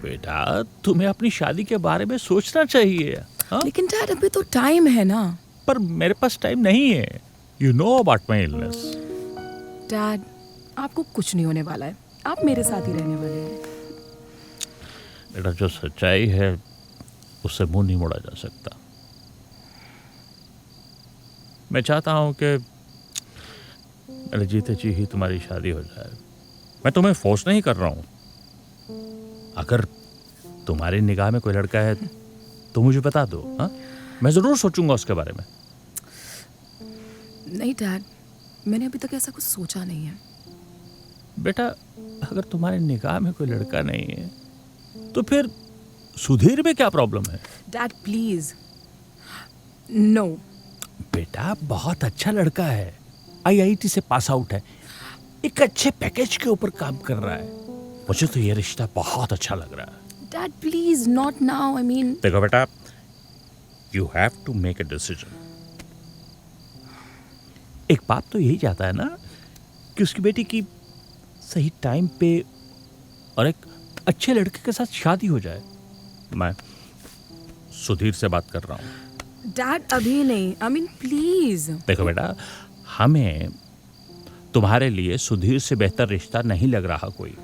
बेटा तुम्हें अपनी शादी के बारे में सोचना चाहिए। हाँ? लेकिन डैड अभी तो टाइम है ना। पर मेरे पास टाइम नहीं है। You know about my illness. Dad आपको कुछ नहीं होने वाला है, आप मेरे साथ ही रहने वाले हैं। बेटा जो सच्चाई है उससे मुंह नहीं मोड़ा जा सकता। मैं चाहता हूं कि मेरे जीते जी ही तुम्हारी शादी हो जाए। मैं तुम्हें फोर्स नहीं कर रहा हूं। अगर तुम्हारी निगाह में कोई लड़का है तो मुझे बता दो। हाँ, मैं जरूर सोचूंगा उसके बारे में। नहीं डैड, मैंने अभी तक ऐसा कुछ सोचा नहीं है। बेटा अगर तुम्हारी निगाह में कोई लड़का नहीं है तो फिर सुधीर में क्या प्रॉब्लम है? Dad please. नो। बेटा बहुत अच्छा लड़का है, आईआईटी से पास आउट है, एक अच्छे पैकेज के ऊपर काम कर रहा है। मुझे तो ये रिश्ता बहुत अच्छा लग रहा है। Dad please not now, I mean. देखो बेटा, you have to make a decision. एक बाप तो यही चाहता है ना कि उसकी बेटी की सही टाइम पे और एक अच्छे लड़के के साथ शादी हो जाए। मैं सुधीर से बात कर रहा हूँ। डैड अभी नहीं, आई मीन प्लीज। देखो बेटा, हमें तुम्हारे लिए सुधीर से बेहतर रिश्ता नहीं लग रहा कोई।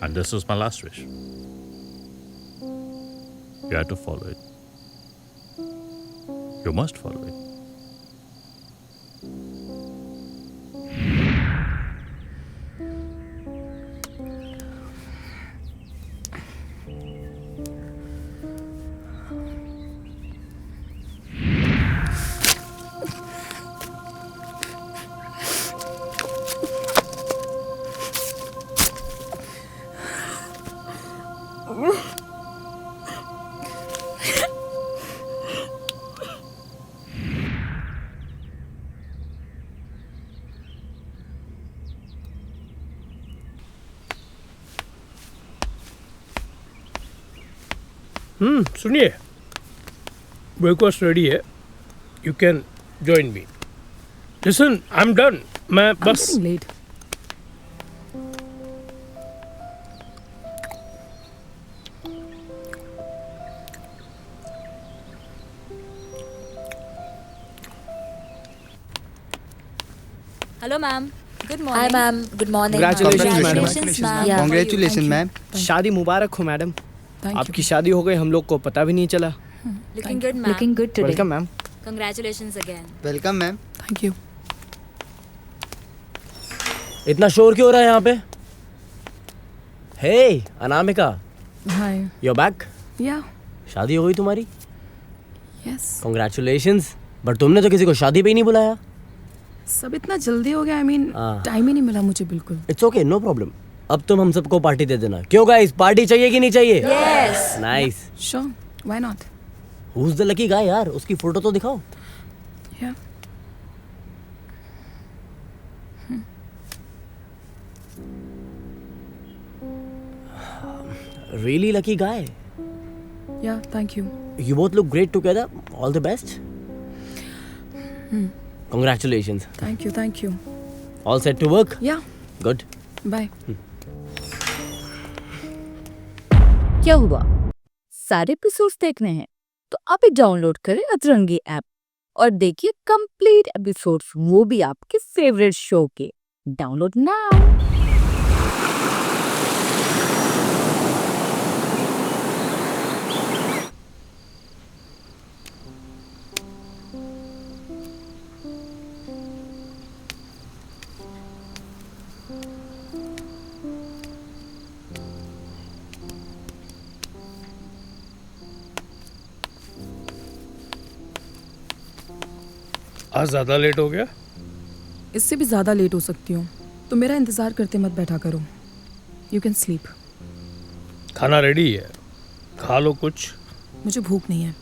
And this is my last wish. You have to follow it. You must follow it. सुनिए, ब्रेकफास्ट रेडी है, you can join me. Listen, I am done. मैं बस late. Hello ma'am, good hi morning. Ma'am, good morning. Congratulations, ma'am. Congratulation ma'am. शादी मुबारक हो madam. Thank आपकी शादी हो गई, हम लोग को पता भी नहीं चला। Looking good ma'am. Looking good today. Welcome ma'am. Congratulations again. Welcome ma'am. Thank you. इतना शोर क्यों हो रहा है यहाँ पे? हे अनामिका, हाय। you're back? या शादी हो गई तुम्हारी? यस। Congratulations। बट तुमने तो किसी को शादी पे ही नहीं बुलाया। सब इतना जल्दी हो गया, आई मीन हाँ। टाइम ही नहीं मिला मुझे बिल्कुल। It's okay, no problem. अब तुम हम सबको पार्टी दे देना। क्यों गाइस, पार्टी चाहिए कि नहीं चाहिए? Yes. Nice. Sure, why not. Who is the lucky guy यार? उसकी फोटो तो दिखाओ। या really lucky guy. Yeah thank you. You both look great together. All the best. Congratulations. Thank you, thank you. All set to work? Yeah Good. Bye. क्या हुआ? सारे episodes देखने हैं तो आप ही डाउनलोड करें अतरंगी ऐप और देखिए कंप्लीट एपिसोड्स, वो भी आपके फेवरेट शो के। Download now. आज ज़्यादा लेट हो गया। इससे भी ज़्यादा लेट हो सकती हूँ, तो मेरा इंतज़ार करते मत बैठा करो। You can sleep. खाना रेडी है, खा लो कुछ। मुझे भूख नहीं है।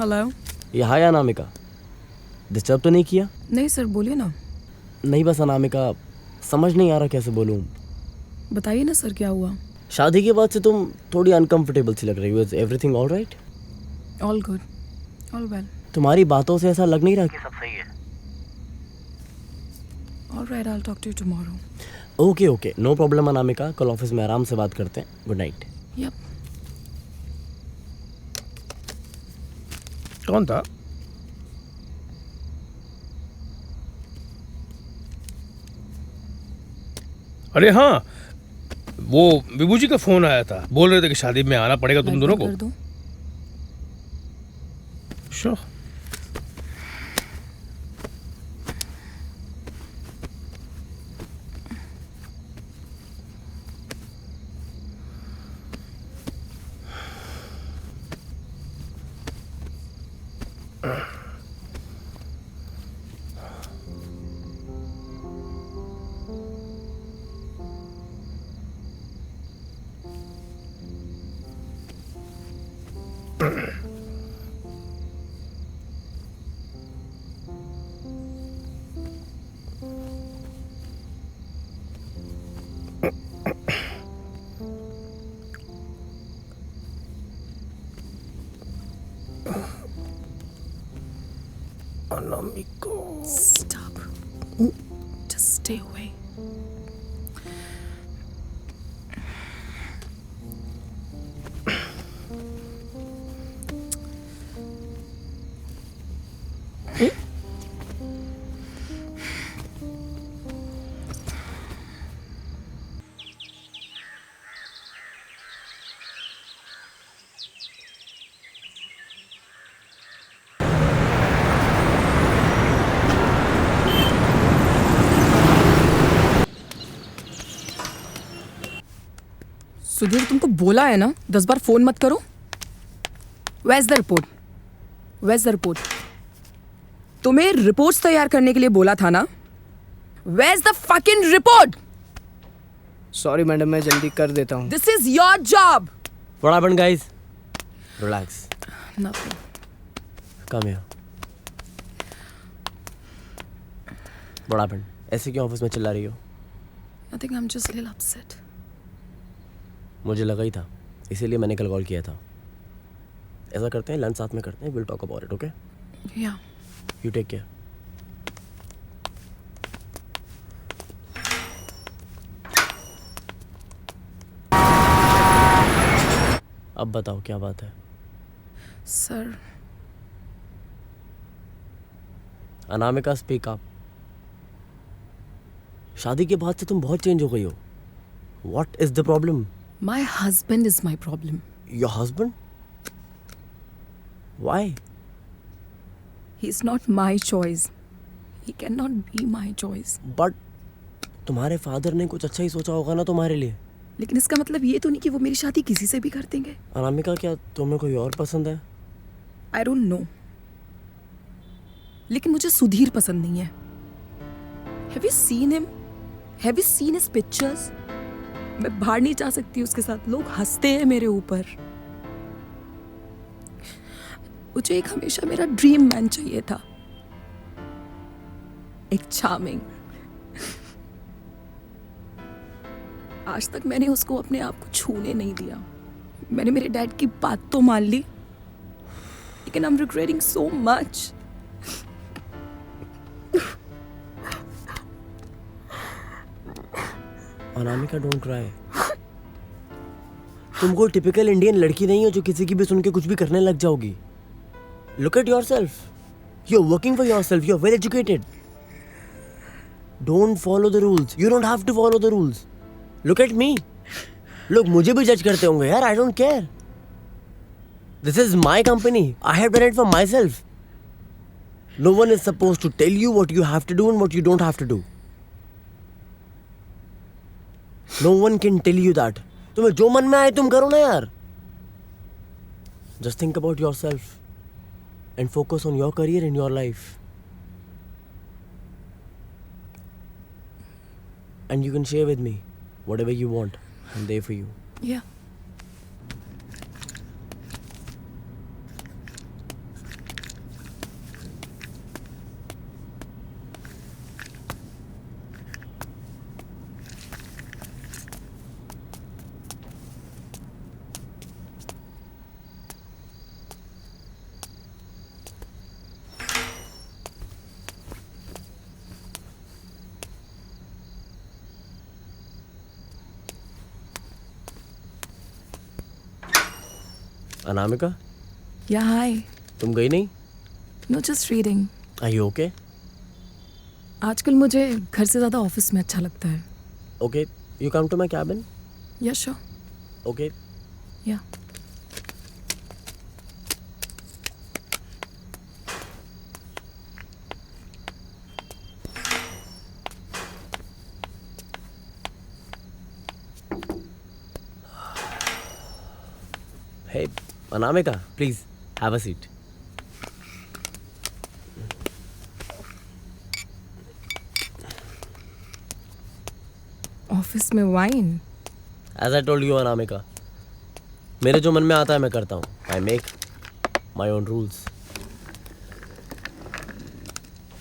हेलो। ये हाय अनामिका, डिस्टर्ब तो नहीं किया? नहीं सर, बोलिए ना। नहीं बस अनामिका, समझ नहीं आ रहा कैसे बोलूँ। बताइए ना सर, क्या हुआ? शादी के बाद से तुम थोड़ी अनकंफर्टेबल सी लग रही हो। Is everything all right? All good, all well. तुम्हारी बातों से ऐसा लग नहीं रहा कि सब सही है। All right, I will talk to you tomorrow. Okay okay, no problem Anamika, कल ऑफिस में आराम से बात करते हैं। Good night. यप। कौन था? अरे हाँ, वो विभू जी का फोन आया था, बोल रहे थे कि शादी में आना पड़ेगा तुम दोनों को। कर दो। Sure. Anamika, Stop. Just stay away. Sudhir, तुमको बोला है ना 10 बार फोन मत करो। Where's the report? Where's the report? तुम्हें रिपोर्ट्स तैयार करने के लिए बोला था ना? Where's the fucking report? Sorry madam, मैं जल्दी कर देता हूँ। This is your job. What happened guys? Relax. Nothing. Come here. What happened? ऐसे क्यों ऑफिस में चिल्ला रही हो? Nothing. I'm just a little upset. मुझे लगा ही था, इसीलिए मैंने कल कॉल किया था। ऐसा करते हैं, लंच साथ में करते हैं। Will talk about it, okay? Yeah. You take care. अब बताओ क्या बात है? Sir. Anamika, speak up. शादी के बाद से तुम बहुत चेंज हो गई हो। What is the problem? My husband is my problem. Your husband? Why? He's not my choice. He cannot be my choice. But तुम्हारे फादर ने कुछ अच्छा ही सोचा होगा ना तुम्हारे लिए। लेकिन इसका मतलब ये तो नहीं कि वो मेरी शादी किसी से भी कर देंगे। अनामिका, क्या तुम्हें कोई और पसंद है? I don't know. लेकिन मुझे सुधीर पसंद नहीं है। Have you seen him? Have you seen his pictures? मैं बाहर नहीं जा सकती उसके साथ, लोग हंसते हैं मेरे ऊपर। मुझे एक हमेशा मेरा ड्रीम मैन चाहिए था, एक चार्मिंग। आज तक मैंने उसको अपने आप को छूने नहीं दिया। मैंने मेरे डैड की बात तो मान ली, लेकिन I am regretting so much. Anamika, don't cry. तुम कोई टिपिकल इंडियन लड़की नहीं हो जो किसी की भी सुन के कुछ भी करने लग जाओगी। Look at yourself, you are working for yourself, you are well educated. Don't follow the rules, you don't have to follow the rules. Look at me, लोग मुझे भी जज करते होंगे यार, I don't care. This is my company, I have done it for my self. No one is suppose to tell you what you have to do and what you don't have to do. No one can tell you that. तुम्हें जो मन में आए तुम करो ना यार। Just think about yourself and focus on your career and your life. And you can share with me whatever you want. I'm there for you. Yeah. Anamika, Yeah, hi. तुम गई नहीं? No, just reading. Are you okay? आजकल मुझे घर से ज़्यादा office में अच्छा लगता है. Okay, you come to my cabin? Yeah, sure. Okay. Yeah. Hey, Anamika, please have a seat. Office में wine. As I told you, Anamika, मेरे जो मन में आता है मैं करता हूँ. I make my own rules.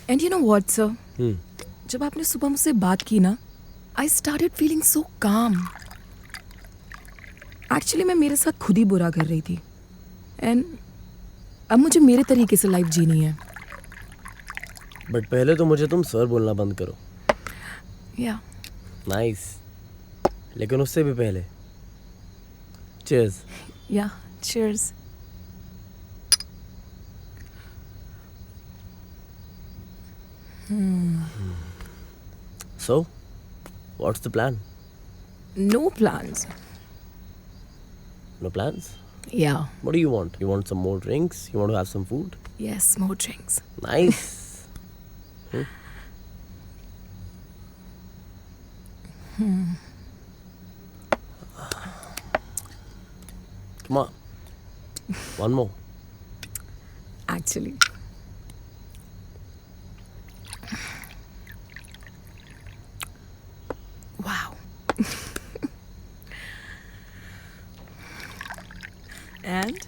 And you know what, sir? Hmm. जब आपने सुबह मुझसे बात की ना, I started feeling so calm. Actually मैं मेरे साथ खुद ही बुरा कर रही थी. And अब मुझे मेरे तरीके से लाइफ जीनी है. But पहले तो मुझे तुम सर बोलना बंद करो. Yeah. Nice. लेकिन उससे भी पहले Cheers. Yeah. Cheers. So, what's the plan? No plans. No plans? Yeah. What do you want? You want some more drinks? You want to have some food? Yes, more drinks. Nice. Come on. One more. Actually. Wow. And?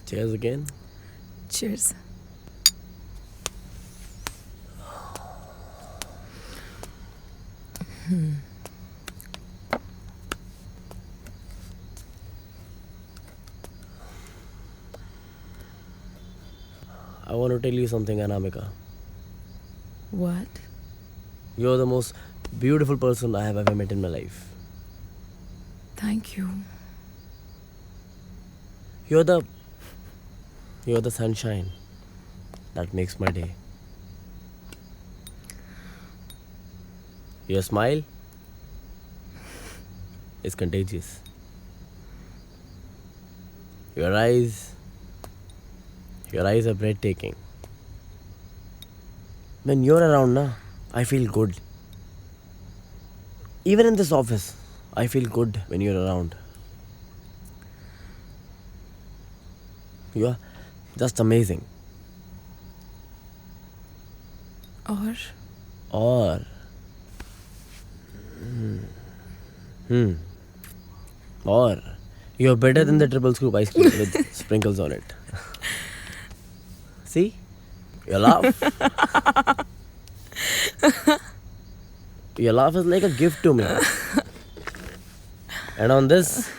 Cheers again. Cheers. I want to tell you something, Anamika. What? You're the most beautiful person I have ever met in my life. Thank you. You're the sunshine that makes my day. Your smile is contagious. Your eyes are breathtaking. When you're around, na, I feel good. Even in this office, I feel good when you're around. You are just amazing. Or? Or you're better than the triple scoop ice cream with sprinkles on it. See? You laugh. Your laugh is like a gift to me. And on this,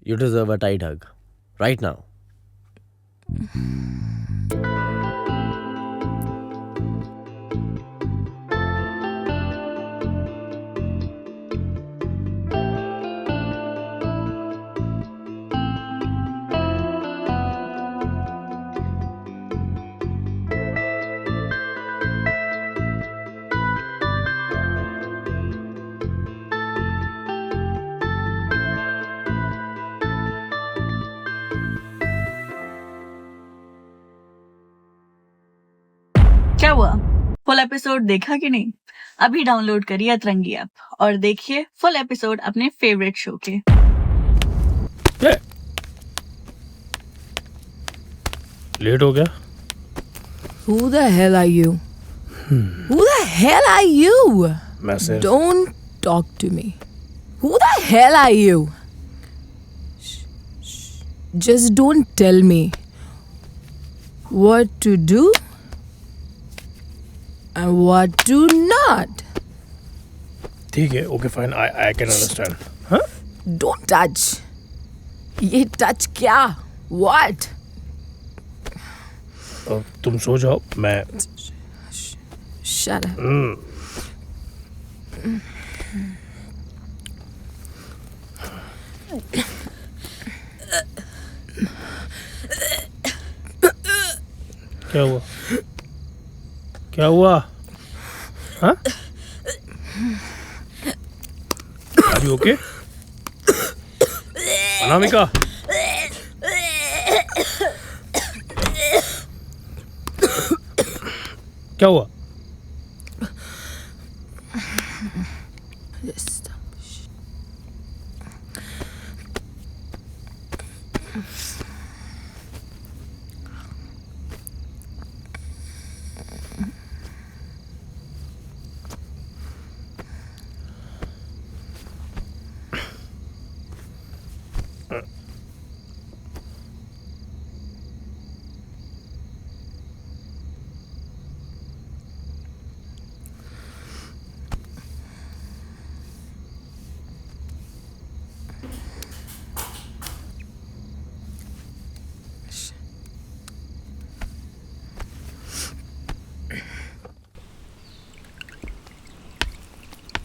you deserve a tight hug. Right now. क्या हुआ? Full episode देखा कि नहीं? अभी download करिए अतरंगी app और देखिए फुल एपिसोड अपने फेवरेट शो के। लेट हो गया? Who the hell are you? Who the hell are you? Message. Don't talk to me. Who the hell are you? Just don't tell me what to do and what to not. ठीक है, okay fine, I can understand. हाँ? Don't touch. ये touch क्या? What? तुम सो जाओ, मैं Shut up. क्या हुआ? क्या हुआ? हाँ? Are you okay? अनामिका, क्या हुआ?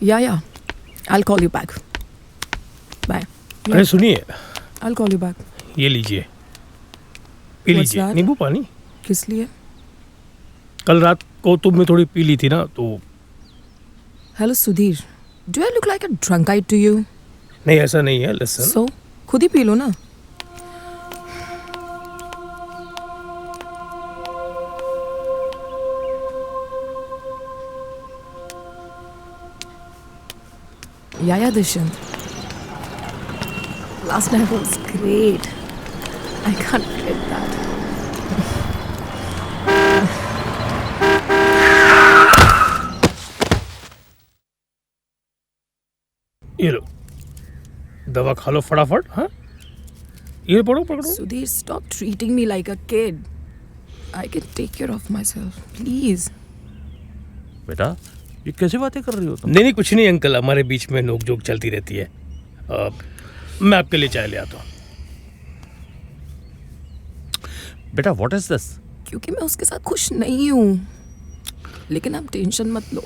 Yeah. I'll call you back. Bye. अरे सुनिए, I'll call you back. ये लीजिए, पी What's लीजिए that? नींबू पानी। किस लिए? कल रात को तुमने थोड़ी पी ली थी ना, तो Hello, Sudhir. Do I look like a drunkard to you? नहीं ऐसा नहीं है। लिसन, So, खुद ही पी लो ना। Yeah, Dishant. Last night was great. I can't forget that. ये लो, दवा खा लो फटाफट। हाँ, ये पकड़ो। Sudhir, stop treating me like a kid. I can take care of myself. Please. बेटा ये कैसे बातें कर रही हो तुम? नहीं कुछ नहीं अंकल, हमारे बीच में नोक जोक चलती रहती है। मैं आपके लिए चाय ले आता हूँ। बेटा व्हाट इज दिस? क्योंकि मैं उसके साथ खुश नहीं हूँ। लेकिन आप टेंशन मत लो,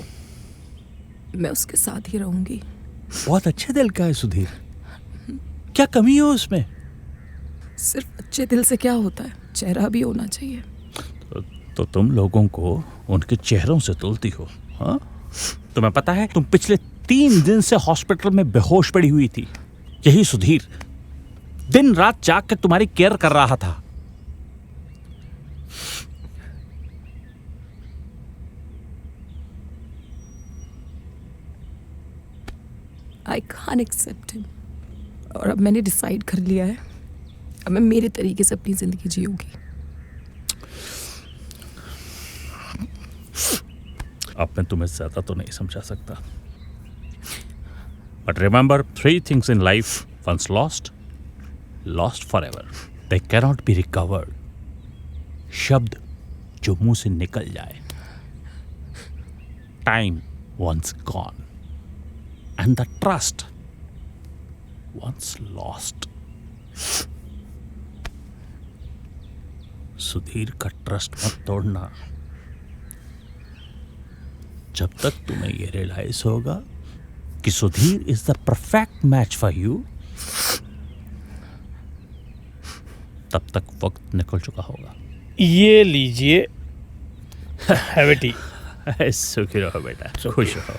मैं उसके साथ ही रहूंगी। बहुत अच्छे दिल का है सुधीर, क्या कमी है उसमें? सिर्फ अच्छे दिल से क्या होता है, चेहरा भी होना चाहिए। तो तुम लोगों को उनके चेहरों से तुलती हो? हाँ, तुम्हें पता है तुम पिछले 3 दिन से हॉस्पिटल में बेहोश पड़ी हुई थी। यही सुधीर दिन रात जाग के तुम्हारी केयर कर रहा था। I can't accept him. और अब मैंने डिसाइड कर लिया है, अब मैं मेरे तरीके से अपनी जिंदगी जीऊंगी। अब मैं तुम्हें ज्यादा तो नहीं समझा सकता, but remember 3 things in life once lost, lost forever. They cannot be recovered. शब्द जो मुंह से निकल जाए, time once gone, and the trust once lost. Sudhir का ट्रस्ट मत तोड़ना। जब तक तुम्हें ये रियलाइज होगा कि Sudhir is the perfect match for you, तब तक वक्त निकल चुका होगा। ये लीजिए, हैव ए टी। सुखी रहो बेटा, खुश रहो।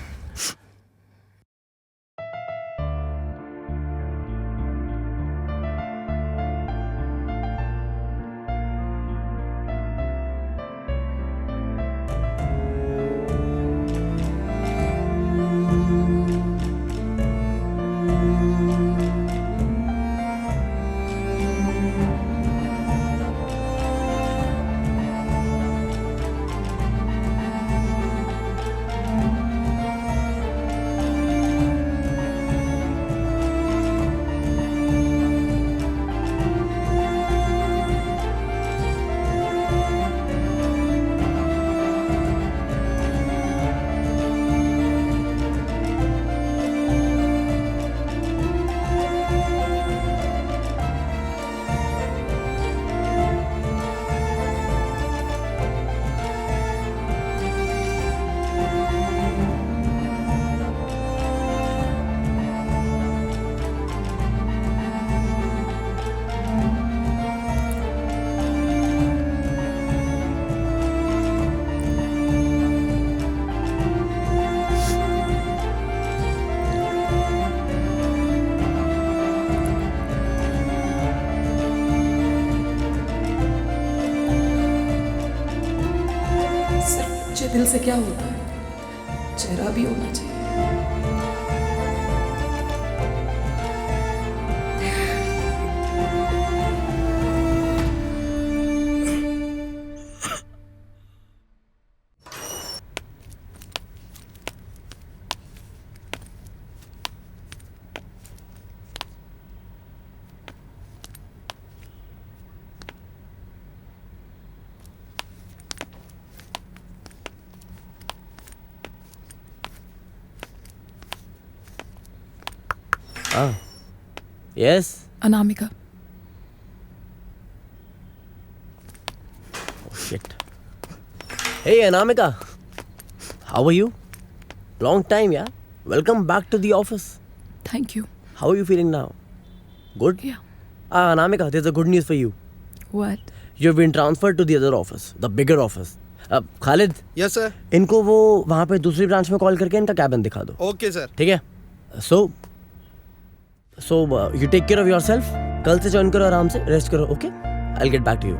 सच्चे दिल से क्या होता है, चेहरा भी होना चाहिए। Yes. Anamika. Oh shit. Hey Anamika. How are you? Long time, yeah? Welcome back to the office. Thank you. How are you feeling now? Good? Yeah. Anamika, there's a good news for you. What? You've been transferred to the other office, the bigger office. Khalid, yes sir. इनको वो वहाँ पे दूसरी branch में call करके इनका cabin दिखा दो। Okay sir. ठीक है? So you take care of yourself. कल से ज्वाइन करो, आराम से रेस्ट करो, okay? I'll get back to you.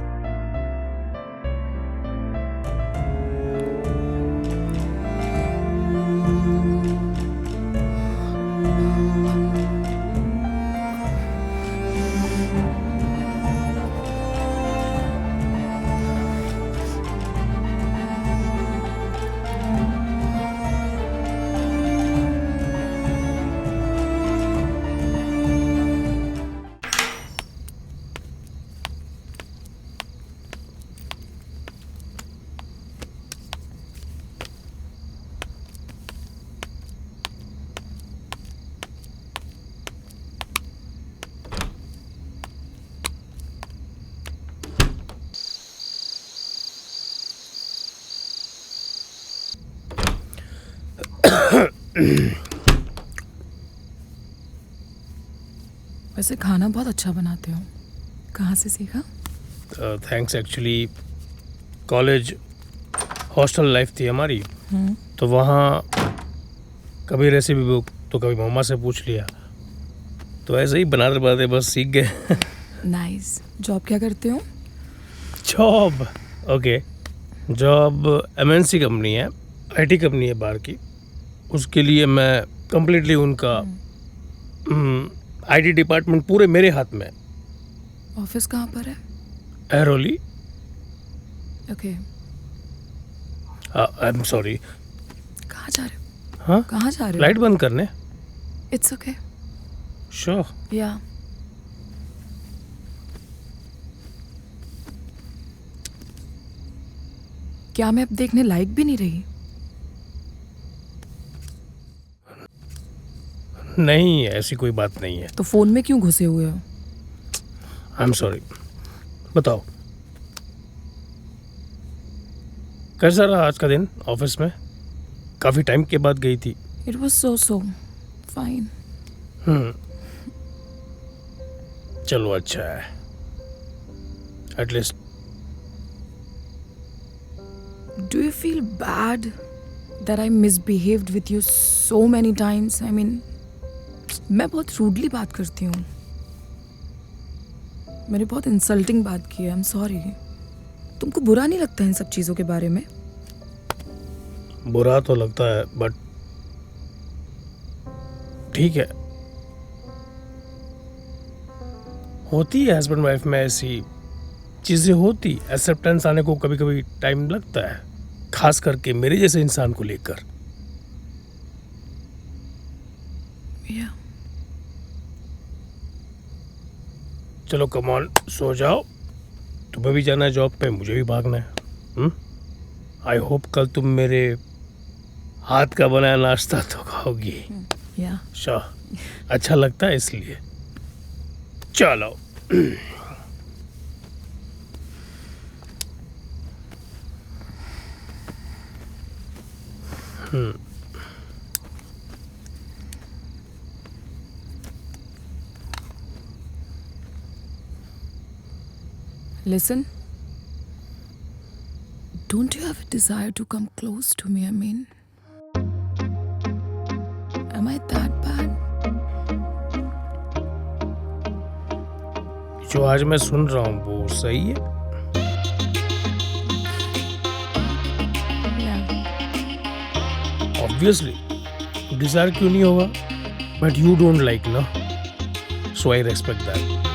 वैसे खाना बहुत अच्छा बनाते हो, कहाँ से सीखा? Thanks. Actually college hostel life थी हमारी, तो वहाँ कभी रेसिपी बुक तो कभी मम्मा से पूछ लिया, तो ऐसे ही बनाते बनाते बस सीख गए। नाइस। जॉब क्या करते हो? Job? Okay, job MNC company है, IT कंपनी है बाहर की। उसके लिए मैं कंप्लीटली उनका IT डिपार्टमेंट पूरे मेरे हाथ में। ऑफिस कहाँ पर है? Airoli. Okay. I am sorry. कहाँ जा रहे हो? हाँ, कहाँ जा रहे हो? लाइट बंद करने। It's okay. श्योर। या क्या मैं अब देखने लायक भी नहीं रही? नहीं, ऐसी कोई बात नहीं है। तो फोन में क्यों घुसे हुए हो? I am sorry. बताओ, कैसा रहा आज का दिन ऑफिस में? काफी टाइम के बाद गई थी। It was so fine. चलो अच्छा है, at least. Do you feel bad that I misbehaved with you so many times? I mean, मैं बहुत रूडली बात करती हूँ, मैंने बहुत इंसल्टिंग बात की है। I am sorry. तुमको बुरा नहीं लगता इन सब चीज़ों के बारे में? बुरा तो लगता है, बट ठीक है, होती है हस्बैंड वाइफ में ऐसी चीजें होती। एक्सेप्टेंस आने को कभी कभी टाइम लगता है, खास करके मेरे जैसे इंसान को लेकर। Yeah. चलो कम ऑन, सो जाओ। तुम्हें भी जाना है जॉब पे, मुझे भी भागना है। आई होप कल तुम मेरे हाथ का बनाया नाश्ता तो खाओगी। Yeah. श्योर, अच्छा लगता है इसलिए। चलो। Listen, don't you have a desire to come close to me? I mean, am I that bad? जो आज मैं सुन रहा हूँ वो सही है। Yeah. ऑब्वियसली डिजायर क्यों नहीं होगा, बट यू डोंट लाइक ना, सो आई रेस्पेक्ट दैट.